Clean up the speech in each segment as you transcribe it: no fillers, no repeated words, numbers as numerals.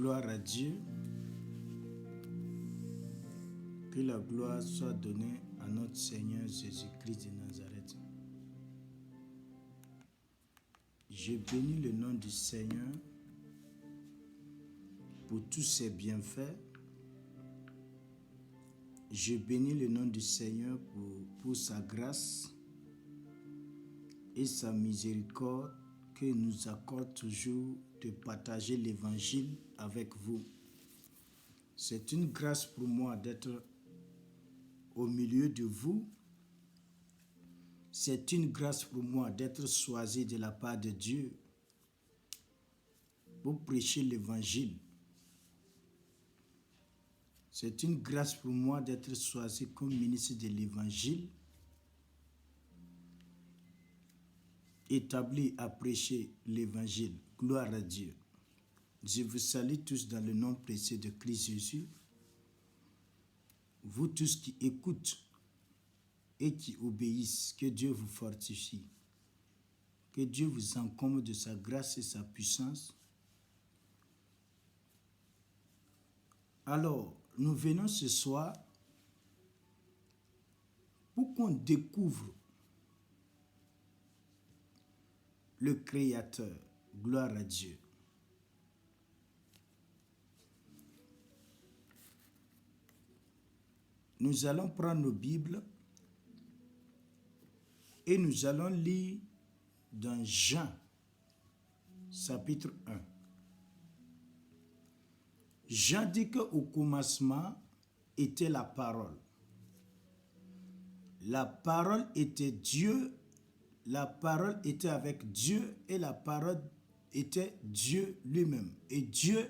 Gloire à Dieu. Que la gloire soit donnée à notre Seigneur Jésus-Christ de Nazareth. Je bénis le nom du Seigneur pour tous ses bienfaits. Je bénis le nom du Seigneur pour sa grâce et sa miséricorde que nous accorde toujours de partager l'évangile avec vous. C'est une grâce pour moi d'être au milieu de vous. C'est une grâce pour moi d'être choisi de la part de Dieu pour prêcher l'évangile. C'est une grâce pour moi d'être choisi comme ministre de l'évangile, établi à prêcher l'évangile. Gloire à Dieu. Je vous salue tous dans le nom précieux de Christ Jésus. Vous tous qui écoutent et qui obéissent, que Dieu vous fortifie. Que Dieu vous encombre de sa grâce et sa puissance. Alors, nous venons ce soir pour qu'on découvre le Créateur. Gloire à Dieu. Nous allons prendre nos Bibles et nous allons lire dans Jean, chapitre 1. Jean dit qu'au commencement était la parole. La parole était Dieu, la parole était avec Dieu et la parole était Dieu lui-même. Et Dieu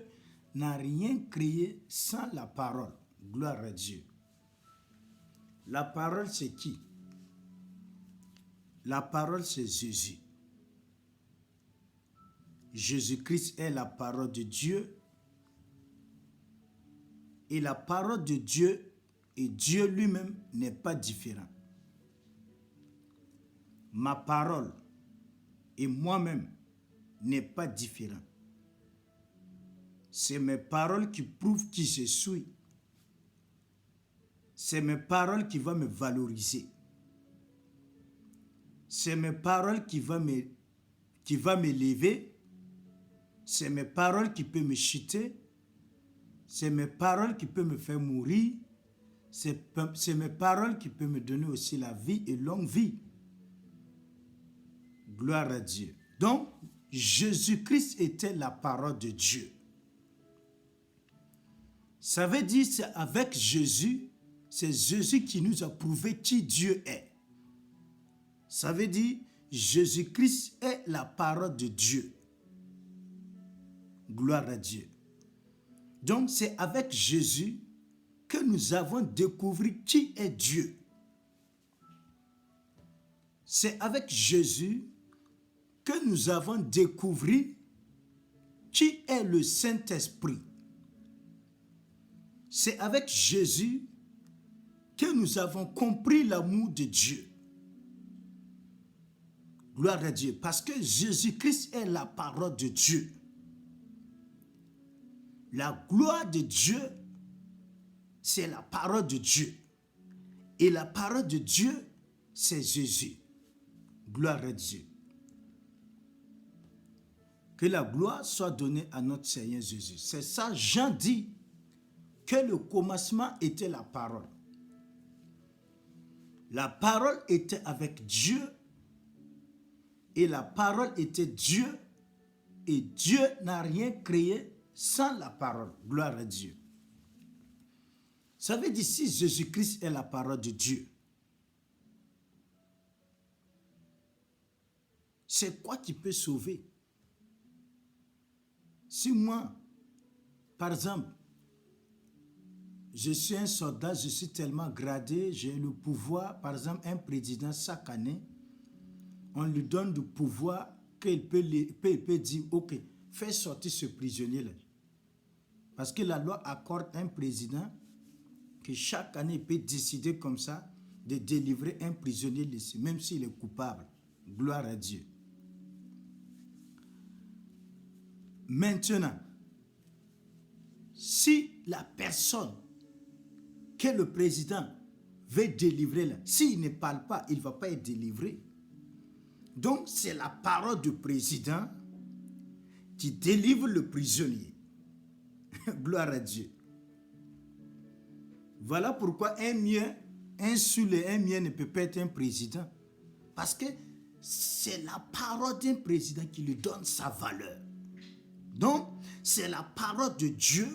n'a rien créé sans la parole. Gloire à Dieu. La parole, c'est qui? La parole, c'est Jésus. Jésus-Christ est la parole de Dieu. Et la parole de Dieu et Dieu lui-même n'est pas différent. Ma parole et moi-même n'est pas différent. C'est mes paroles qui prouvent qui je suis. C'est mes paroles qui vont me valoriser. C'est mes paroles qui vont m'élever. C'est mes paroles qui peuvent me chuter. C'est mes paroles qui peuvent me faire mourir. C'est mes paroles qui peuvent me donner aussi la vie et longue vie. Gloire à Dieu. Donc, Jésus-Christ était la parole de Dieu. Ça veut dire que c'est avec Jésus, c'est Jésus qui nous a prouvé qui Dieu est. Ça veut dire Jésus-Christ est la parole de Dieu. Gloire à Dieu. Donc, c'est avec Jésus que nous avons découvert qui est Dieu. C'est avec Jésus que nous avons découvert qui est le Saint-Esprit. C'est avec Jésus que nous avons compris l'amour de Dieu. Gloire à Dieu. Parce que Jésus-Christ est la parole de Dieu. La gloire de Dieu, c'est la parole de Dieu. Et la parole de Dieu, c'est Jésus. Gloire à Dieu. Que la gloire soit donnée à notre Seigneur Jésus. C'est ça, Jean dit que le commencement était la parole. La parole était avec Dieu et la parole était Dieu et Dieu n'a rien créé sans la parole. Gloire à Dieu. Ça veut dire si Jésus-Christ est la parole de Dieu, c'est quoi qui peut sauver? Si moi, par exemple, je suis un soldat, je suis tellement gradé, j'ai le pouvoir, par exemple, un président chaque année, on lui donne du pouvoir qu'il peut dire, ok, fais sortir ce prisonnier-là. Parce que la loi accorde un président que chaque année, il peut décider comme ça de délivrer un prisonnier laissé, même s'il est coupable. Gloire à Dieu. Maintenant, si la personne que le président veut délivrer, là, s'il ne parle pas, il ne va pas être délivré. Donc, c'est la parole du président qui délivre le prisonnier. Gloire à Dieu. Voilà pourquoi un sourd et un muet ne peut pas être un président. Parce que c'est la parole d'un président qui lui donne sa valeur. Donc, c'est la parole de Dieu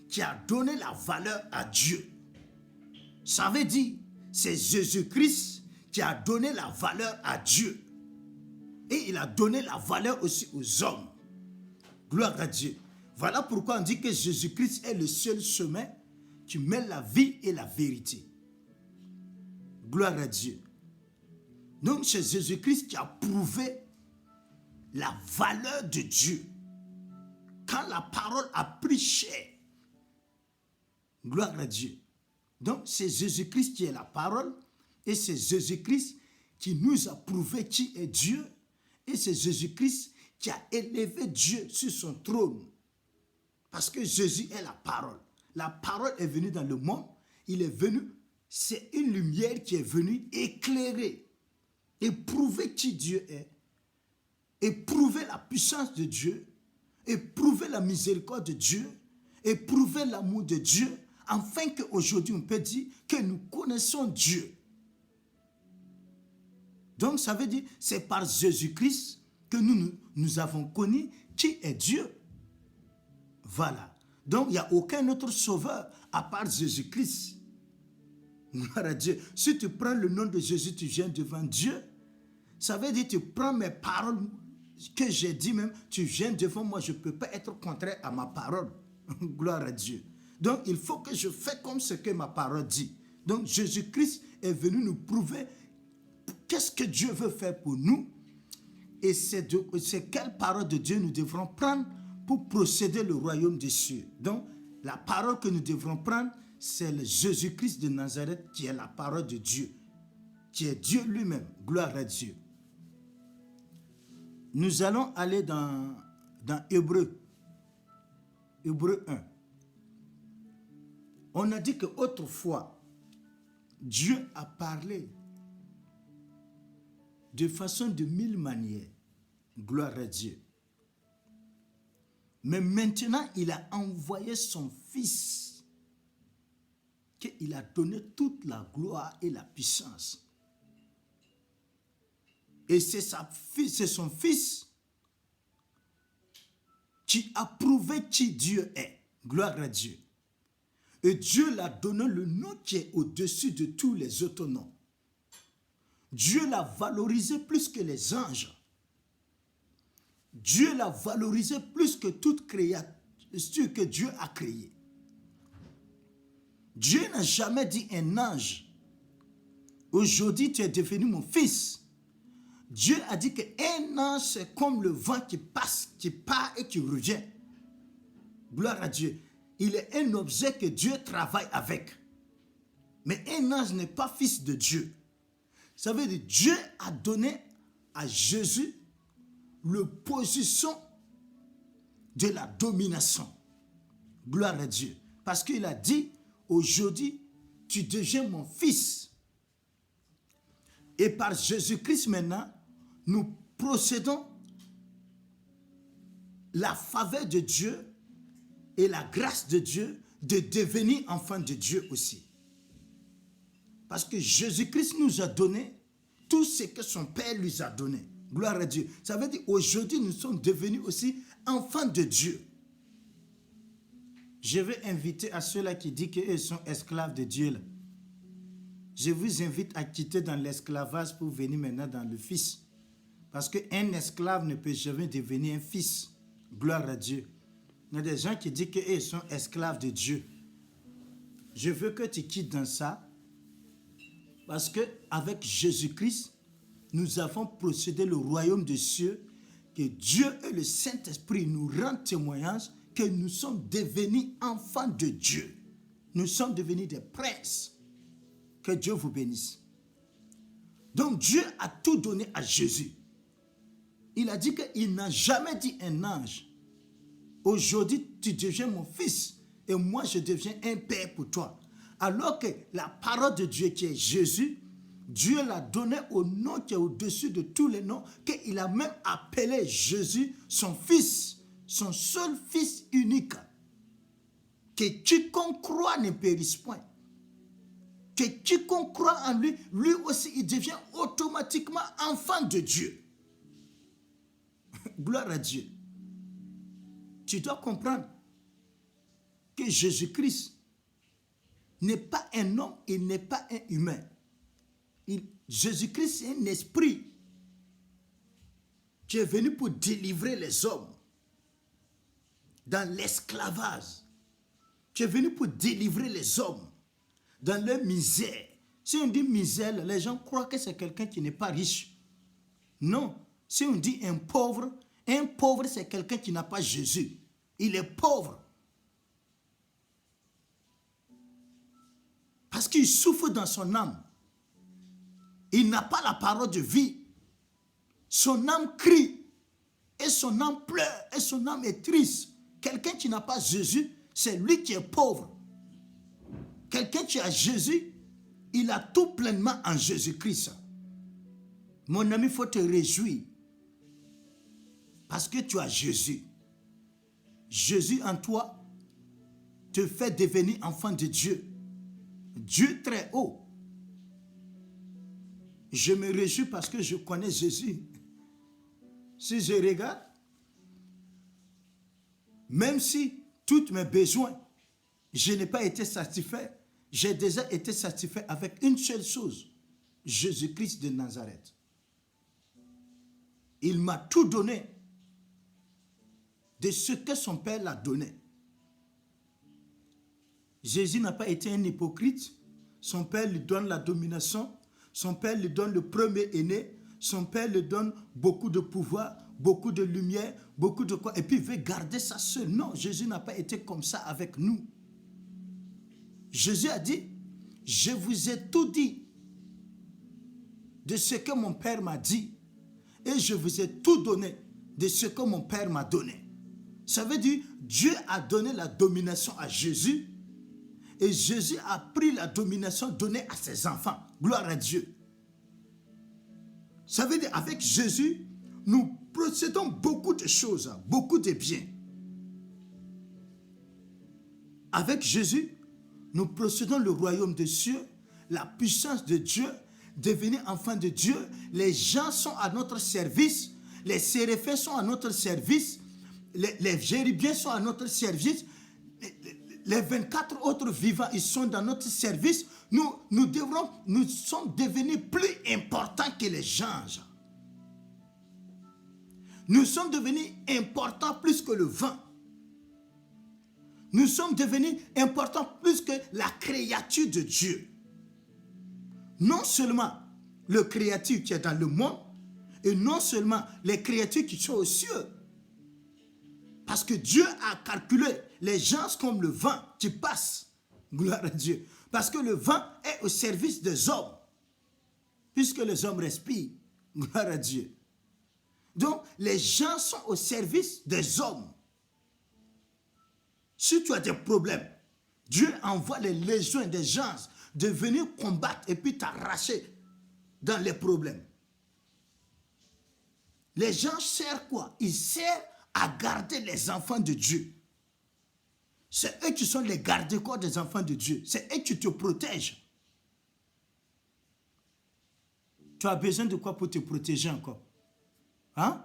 qui a donné la valeur à Dieu. Ça veut dire, c'est Jésus-Christ qui a donné la valeur à Dieu. Et il a donné la valeur aussi aux hommes. Gloire à Dieu. Voilà pourquoi on dit que Jésus-Christ est le seul chemin qui mène la vie et la vérité. Gloire à Dieu. Donc c'est Jésus-Christ qui a prouvé la valeur de Dieu. Quand la parole a pris chair. Gloire à Dieu. Donc c'est Jésus-Christ qui est la parole et c'est Jésus-Christ qui nous a prouvé qui est Dieu et c'est Jésus-Christ qui a élevé Dieu sur son trône. Parce que Jésus est la parole. La parole est venue dans le monde. Il est venu, c'est une lumière qui est venue éclairer et prouver qui Dieu est. Et prouver la puissance de Dieu. Et prouver la miséricorde de Dieu. Et prouver l'amour de Dieu. Afin qu'aujourd'hui on peut dire que nous connaissons Dieu. Donc ça veut dire, c'est par Jésus-Christ que nous avons connu qui est Dieu. Voilà. Donc, il n'y a aucun autre sauveur à part Jésus-Christ. Gloire à Dieu. Si tu prends le nom de Jésus, tu viens devant Dieu. Ça veut dire que tu prends mes paroles que j'ai dit même, tu viens devant moi. Je ne peux pas être contraire à ma parole. Gloire à Dieu. Donc, il faut que je fasse comme ce que ma parole dit. Donc, Jésus-Christ est venu nous prouver qu'est-ce que Dieu veut faire pour nous. Et c'est quelle parole de Dieu nous devrons prendre pour procéder le royaume des cieux. Donc, la parole que nous devrons prendre, c'est le Jésus-Christ de Nazareth qui est la parole de Dieu, qui est Dieu lui-même. Gloire à Dieu. Nous allons aller dans Hébreu. Hébreu 1. On a dit qu'autrefois, Dieu a parlé de façon de 1000 manières. Gloire à Dieu. Mais maintenant, il a envoyé son Fils, qu'il a donné toute la gloire et la puissance. Et c'est son Fils qui a prouvé qui Dieu est. Gloire à Dieu. Et Dieu l'a donné le nom qui est au-dessus de tous les autres noms. Dieu l'a valorisé plus que les anges. Dieu l'a valorisé plus que toute créature que Dieu a créée. Dieu n'a jamais dit un ange, aujourd'hui tu es devenu mon fils. Dieu a dit qu'un ange c'est comme le vent qui passe, qui part et qui revient. Gloire à Dieu. Il est un objet que Dieu travaille avec. Mais un ange n'est pas fils de Dieu. Ça veut dire que Dieu a donné à Jésus la position de la domination. Gloire à Dieu. Parce qu'il a dit, aujourd'hui, tu deviens mon fils. Et par Jésus-Christ maintenant, nous procédons la faveur de Dieu et la grâce de Dieu de devenir enfant de Dieu aussi. Parce que Jésus-Christ nous a donné tout ce que son Père lui a donné. Gloire à Dieu. Ça veut dire aujourd'hui nous sommes devenus aussi enfants de Dieu. Je vais inviter à ceux-là qui disent qu'ils sont esclaves de Dieu. Là. Je vous invite à quitter dans l'esclavage pour venir maintenant dans le Fils. Parce qu'un esclave ne peut jamais devenir un fils. Gloire à Dieu. Il y a des gens qui disent qu'ils sont esclaves de Dieu. Je veux que tu quittes dans ça. Parce qu'avec Jésus-Christ, nous avons procédé le royaume des cieux, que Dieu et le Saint-Esprit nous rendent témoignage que nous sommes devenus enfants de Dieu. Nous sommes devenus des princes. Que Dieu vous bénisse. Donc Dieu a tout donné à Jésus. Il a dit qu'il n'a jamais dit un ange, aujourd'hui tu deviens mon fils. et moi je deviens un père pour toi. Alors que la parole de Dieu qui est Jésus, Dieu l'a donné au nom qui est au-dessus de tous les noms, qu'il a même appelé Jésus son fils, son seul fils unique. Que quiconque croit ne périsse point. Que quiconque croit en lui, lui aussi, il devient automatiquement enfant de Dieu. Gloire à Dieu. Tu dois comprendre que Jésus-Christ n'est pas un homme, il n'est pas un humain. Jésus-Christ est un esprit qui est venu pour délivrer les hommes dans l'esclavage, qui est venu pour délivrer les hommes dans leur misère. Si on dit misère, les gens croient que c'est quelqu'un qui n'est pas riche. Non. Si on dit un pauvre c'est quelqu'un qui n'a pas Jésus. Il est pauvre. Parce qu'il souffre dans son âme. Il n'a pas la parole de vie. Son âme crie. Et son âme pleure. Et son âme est triste. Quelqu'un qui n'a pas Jésus, c'est lui qui est pauvre. Quelqu'un qui a Jésus, il a tout pleinement en Jésus-Christ. Mon ami, il faut te réjouir. Parce que tu as Jésus. Jésus en toi te fait devenir enfant de Dieu. Dieu très haut. Je me réjouis parce que je connais Jésus. Si je regarde, même si tous mes besoins, je n'ai pas été satisfait, j'ai déjà été satisfait avec une seule chose, Jésus-Christ de Nazareth. Il m'a tout donné de ce que son Père l'a donné. Jésus n'a pas été un hypocrite. Son Père lui donne la domination. Son Père lui donne le premier-né. Son Père lui donne beaucoup de pouvoir, beaucoup de lumière, beaucoup de quoi. Et puis il veut garder ça seul. Non, Jésus n'a pas été comme ça avec nous. Jésus a dit, je vous ai tout dit de ce que mon Père m'a dit. Et je vous ai tout donné de ce que mon Père m'a donné. Ça veut dire, Dieu a donné la domination à Jésus. Et Jésus a pris la domination donnée à ses enfants. Gloire à Dieu. Ça veut dire, avec Jésus, nous possédons beaucoup de choses, beaucoup de biens. Avec Jésus, nous possédons le royaume des cieux, la puissance de Dieu, devenir enfant de Dieu. Les gens sont à notre service, les séraphins sont à notre service, les chérubins sont à notre service, les 24 autres vivants, ils sont dans notre service. Nous sommes devenus plus importants que les anges. Nous sommes devenus importants plus que le vent. Nous sommes devenus importants plus que la créature de Dieu. Non seulement le créature qui est dans le monde, et non seulement les créatures qui sont aux cieux. Parce que Dieu a calculé les gens comme le vent qui passe. Gloire à Dieu. Parce que le vent est au service des hommes. Puisque les hommes respirent. Gloire à Dieu. Donc, les gens sont au service des hommes. Si tu as des problèmes, Dieu envoie les légions des gens de venir combattre et puis t'arracher dans les problèmes. Les gens servent quoi? Ils servent à garder les enfants de Dieu. C'est eux qui sont les garde-corps des enfants de Dieu. C'est eux qui te protègent. Tu as besoin de quoi pour te protéger encore? Hein?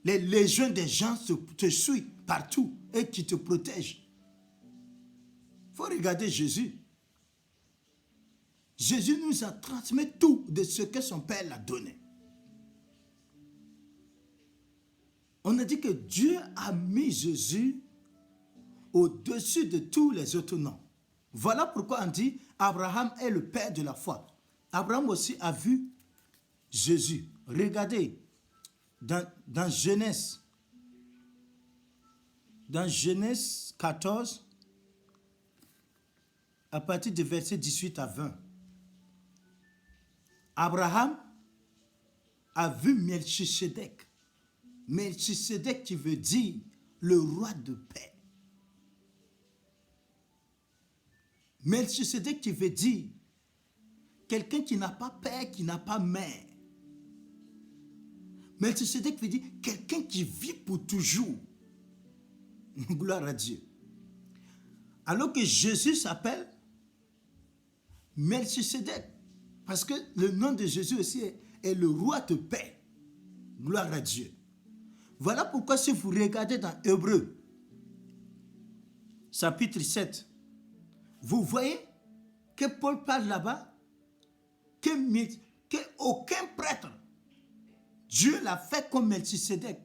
Les légions des gens te suivent partout et qui te protègent. Il faut regarder Jésus. Jésus nous a transmis tout de ce que son Père l'a donné. On a dit que Dieu a mis Jésus au-dessus de tous les autres noms. Voilà pourquoi on dit Abraham est le père de la foi. Abraham aussi a vu Jésus. Regardez, dans Genèse 14, à partir du verset 18 à 20, Abraham a vu Melchisedec. Melchisedec qui veut dire le roi de paix. Melchisedec qui veut dire quelqu'un qui n'a pas père, qui n'a pas mère. Melchisedec veut dire quelqu'un qui vit pour toujours. Gloire à Dieu. Alors que Jésus s'appelle Melchisedec. Parce que le nom de Jésus aussi est le roi de paix. Gloire à Dieu. Voilà pourquoi si vous regardez dans Hébreux, chapitre 7, vous voyez que Paul parle là-bas qu'aucun prêtre, Dieu l'a fait comme Melchisedec.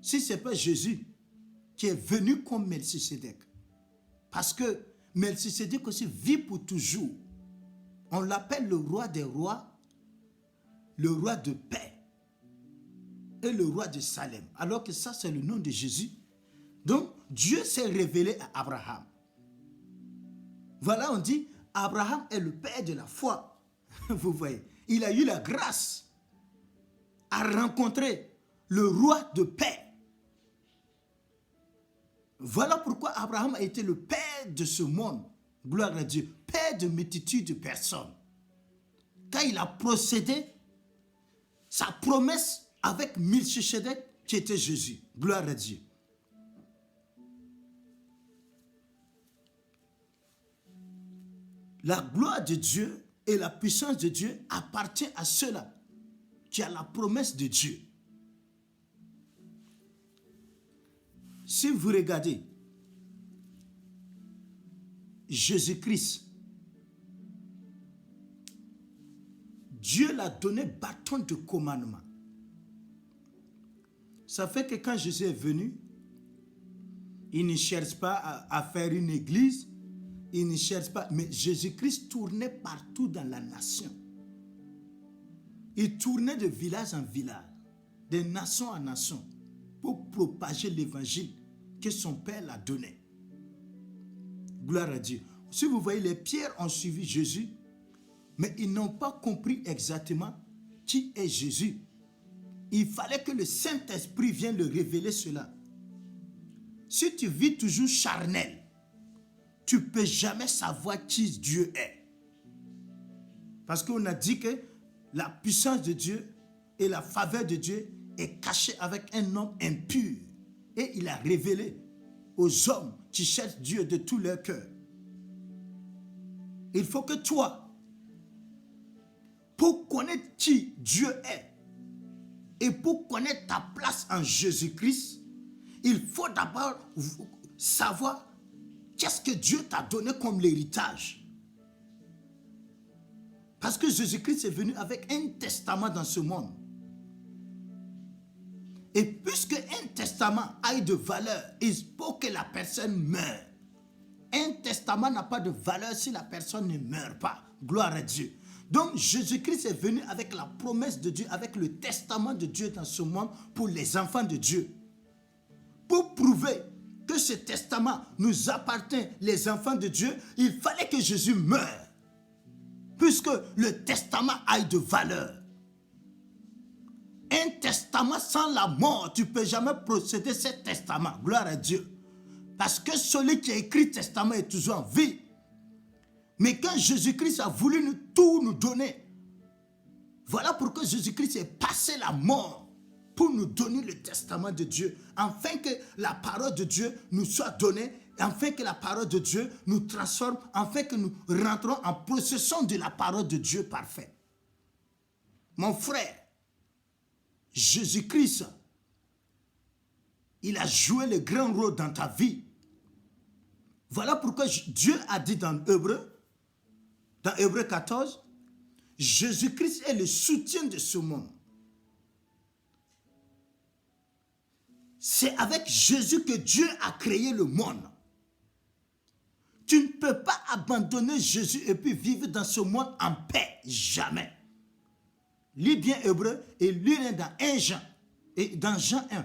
Si ce n'est pas Jésus qui est venu comme Melchisedec. Parce que Melchisedec aussi vit pour toujours. On l'appelle le roi des rois, le roi de paix et le roi de Salem. Alors que ça, c'est le nom de Jésus. Donc, Dieu s'est révélé à Abraham. Voilà, on dit, Abraham est le père de la foi. Vous voyez, il a eu la grâce à rencontrer le roi de paix. Voilà pourquoi Abraham a été le père de ce monde. Gloire à Dieu. Père de multitude de personnes. Quand il a procédé, sa promesse avec Melchisedec qui était Jésus. Gloire à Dieu. La gloire de Dieu et la puissance de Dieu appartient à ceux-là qui a la promesse de Dieu. Si vous regardez Jésus-Christ, Dieu l'a donné bâton de commandement. Ça fait que quand Jésus est venu, il ne cherche pas à faire une église, il ne cherche pas, mais Jésus-Christ tournait partout dans la nation. Il tournait de village en village, de nation en nation, pour propager l'évangile que son Père l'a donné. Gloire à Dieu. Si vous voyez, les pierres ont suivi Jésus, mais ils n'ont pas compris exactement qui est Jésus. Il fallait que le Saint-Esprit vienne le révéler cela. Si tu vis toujours charnel, tu ne peux jamais savoir qui Dieu est. Parce qu'on a dit que la puissance de Dieu et la faveur de Dieu est cachée avec un homme impur. Et il a révélé aux hommes qui cherchent Dieu de tout leur cœur. Il faut que toi, pour connaître qui Dieu est et pour connaître ta place en Jésus-Christ, il faut d'abord savoir qu'est-ce que Dieu t'a donné comme l'héritage. Parce que Jésus-Christ est venu avec un testament dans ce monde. Et puisque un testament a de valeur, il faut que la personne meure. Un testament n'a pas de valeur si la personne ne meurt pas. Gloire à Dieu. Donc Jésus-Christ est venu avec la promesse de Dieu, avec le testament de Dieu dans ce monde pour les enfants de Dieu. Pour prouver que ce testament nous appartient, les enfants de Dieu, il fallait que Jésus meure. Puisque le testament a de valeur. Un testament sans la mort, tu ne peux jamais procéder ce testament. Gloire à Dieu. Parce que celui qui a écrit le testament est toujours en vie. Mais quand Jésus-Christ a voulu tout nous donner, voilà pourquoi Jésus-Christ est passé la mort pour nous donner le testament de Dieu, afin que la parole de Dieu nous soit donnée, afin que la parole de Dieu nous transforme, afin que nous rentrons en possession de la parole de Dieu parfaite. Mon frère, Jésus-Christ, il a joué le grand rôle dans ta vie. Voilà pourquoi Dieu a dit dans Hébreux 14, Jésus-Christ est le soutien de ce monde. C'est avec Jésus que Dieu a créé le monde. Tu ne peux pas abandonner Jésus et puis vivre dans ce monde en paix. Jamais. Lis bien Hébreux et lis dans 1 Jean. Et dans Jean 1,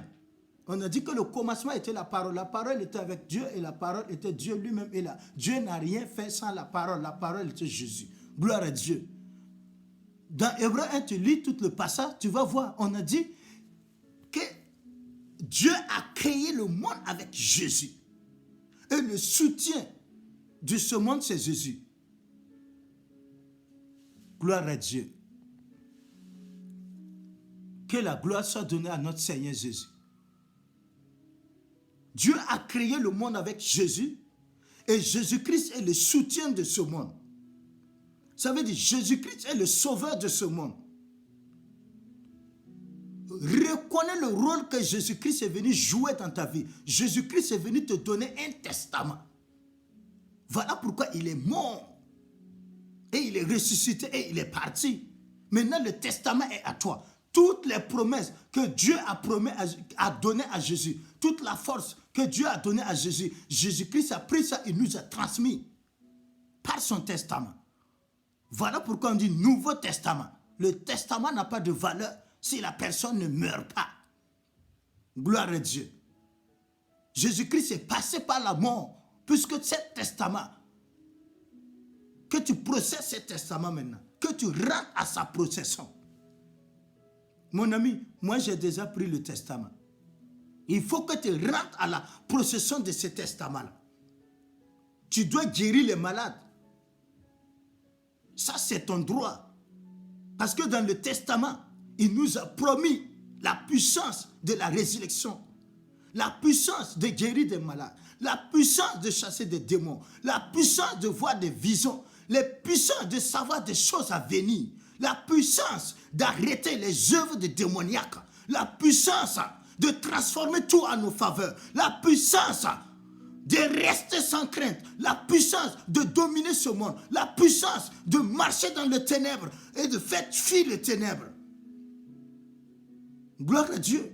on a dit que le commencement était la parole. La parole était avec Dieu et la parole était Dieu lui-même. Et là, Dieu n'a rien fait sans la parole. La parole était Jésus. Gloire à Dieu. Dans Hébreux 1, tu lis tout le passage, tu vas voir. On a dit que Dieu a créé le monde avec Jésus. Et le soutien de ce monde, c'est Jésus. Gloire à Dieu. Que la gloire soit donnée à notre Seigneur Jésus. Dieu a créé le monde avec Jésus et Jésus-Christ est le soutien de ce monde. Ça veut dire Jésus-Christ est le sauveur de ce monde. Reconnais le rôle que Jésus-Christ est venu jouer dans ta vie. Jésus-Christ est venu te donner un testament. Voilà pourquoi il est mort. Et il est ressuscité et il est parti. Maintenant, le testament est à toi. Toutes les promesses que Dieu a données à Jésus, toute la force que Dieu a donnée à Jésus, Jésus-Christ a pris ça et nous a transmis par son testament. Voilà pourquoi on dit Nouveau Testament. Le testament n'a pas de valeur si la personne ne meurt pas. Gloire à Dieu. Jésus-Christ est passé par la mort, puisque ce testament, que tu procèdes ce testament maintenant, que tu rentres à sa procession. Mon ami, moi j'ai déjà pris le testament. Il faut que tu rentres à la procession de ce testament-là. Tu dois guérir les malades. Ça, c'est ton droit. Parce que dans le testament, il nous a promis la puissance de la résurrection, la puissance de guérir des malades, la puissance de chasser des démons, la puissance de voir des visions, la puissance de savoir des choses à venir, la puissance d'arrêter les œuvres de démoniaques, la puissance de transformer tout à nos faveurs, la puissance de rester sans crainte, la puissance de dominer ce monde, la puissance de marcher dans les ténèbres et de faire fuir les ténèbres. Gloire à Dieu.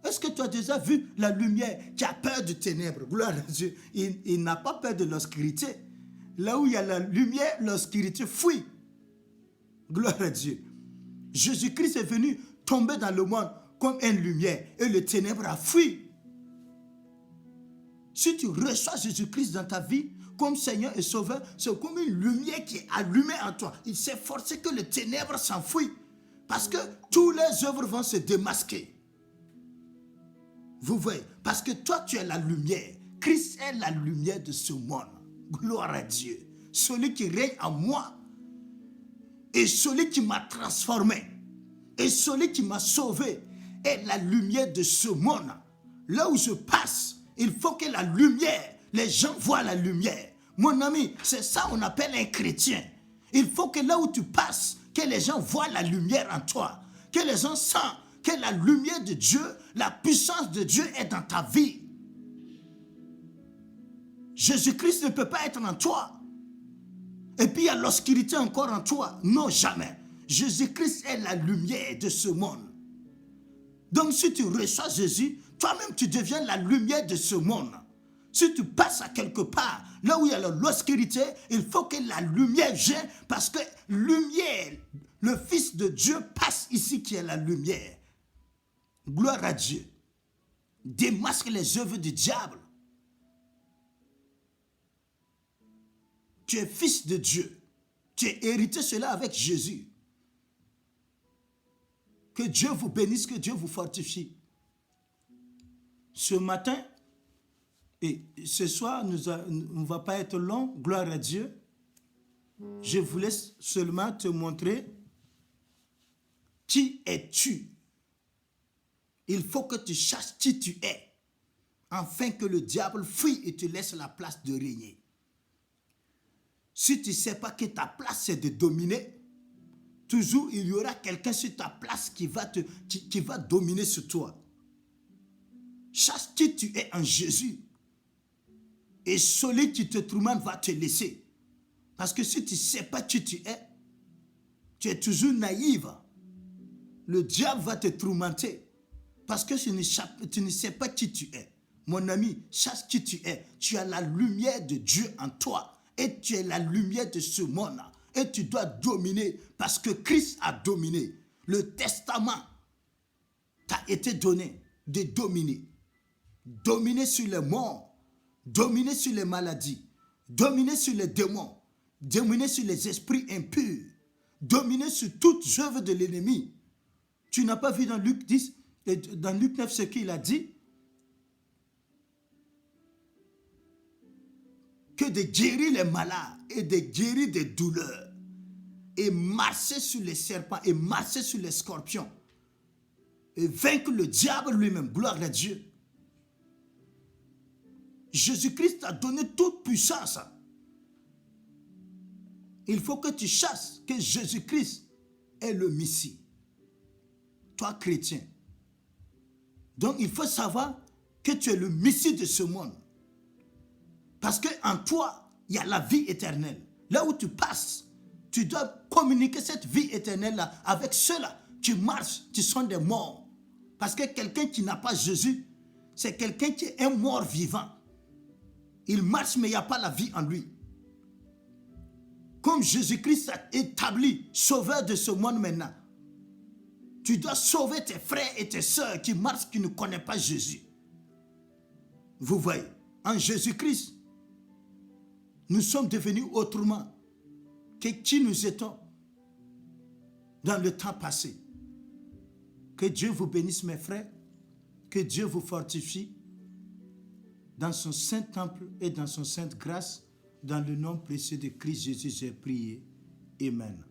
Est-ce que tu as déjà vu la lumière qui a peur du ténèbre? Gloire à Dieu. Il n'a pas peur de l'obscurité. Là où il y a la lumière, l'obscurité fuit. Gloire à Dieu. Jésus-Christ est venu tomber dans le monde comme une lumière et le ténèbre a fui. Si tu reçois Jésus-Christ dans ta vie comme Seigneur et Sauveur, c'est comme une lumière qui est allumée en toi. Il s'est forcé que le ténèbre s'enfuit. Parce que tous les œuvres vont se démasquer. Vous voyez, parce que toi tu es la lumière. Christ est la lumière de ce monde. Gloire à Dieu. Celui qui règne en moi et celui qui m'a transformé et celui qui m'a sauvé est la lumière de ce monde. Là où je passe, il faut que la lumière, les gens voient la lumière. Mon ami, c'est ça qu'on appelle un chrétien. Il faut que là où tu passes, que les gens voient la lumière en toi. Que les gens sentent que la lumière de Dieu, la puissance de Dieu est dans ta vie. Jésus-Christ ne peut pas être en toi. Et puis il y a l'obscurité encore en toi. Non, jamais. Jésus-Christ est la lumière de ce monde. Donc si tu reçois Jésus, toi-même tu deviens la lumière de ce monde. Si tu passes à quelque part, là où il y a l'obscurité, il faut que la lumière vienne parce que lumière, le Fils de Dieu passe ici qui est la lumière. Gloire à Dieu. Démasque les œuvres du diable. Tu es fils de Dieu. Tu as hérité cela avec Jésus. Que Dieu vous bénisse, que Dieu vous fortifie. Ce matin, et ce soir, on ne va pas être long, gloire à Dieu. Je vous laisse seulement te montrer qui es-tu. Il faut que tu saches qui tu es, afin que le diable fuit et te laisse la place de régner. Si tu ne sais pas que ta place c'est de dominer, toujours il y aura quelqu'un sur ta place qui va dominer sur toi. Sache qui tu es en Jésus. Et celui qui te tourmente va te laisser. Parce que si tu ne sais pas qui tu es toujours naïve. Le diable va te tourmenter. Parce que tu ne sais pas qui tu es. Mon ami, sache qui tu es. Tu as la lumière de Dieu en toi. Et tu es la lumière de ce monde. Et tu dois dominer. Parce que Christ a dominé. Le testament t'a été donné de dominer. Dominer sur les morts. Dominer sur les maladies, dominer sur les démons, dominer sur les esprits impurs, dominer sur toutes œuvres de l'ennemi. Tu n'as pas vu dans Luc 10, dans Luc 9 ce qu'il a dit? que de guérir les malades et de guérir des douleurs et marcher sur les serpents et marcher sur les scorpions et vaincre le diable lui-même. Gloire à Dieu. Jésus-Christ t'a donné toute puissance. Il faut que tu chasses que Jésus-Christ est le Messie. Toi, chrétien. Donc, il faut savoir que tu es le Messie de ce monde. Parce qu'en toi, il y a la vie éternelle. Là où tu passes, tu dois communiquer cette vie éternelle-là avec ceux-là. Tu marches, tu sont des morts. Parce que quelqu'un qui n'a pas Jésus, c'est quelqu'un qui est un mort vivant. Il marche, mais il n'y a pas la vie en lui. Comme Jésus-Christ a établi sauveur de ce monde maintenant, tu dois sauver tes frères et tes sœurs qui marchent, qui ne connaissent pas Jésus. Vous voyez, en Jésus-Christ, nous sommes devenus autrement que qui nous étions dans le temps passé. Que Dieu vous bénisse, mes frères. Que Dieu vous fortifie dans son saint temple et dans son sainte grâce. Dans le nom précieux de Christ Jésus, j'ai prié. Amen.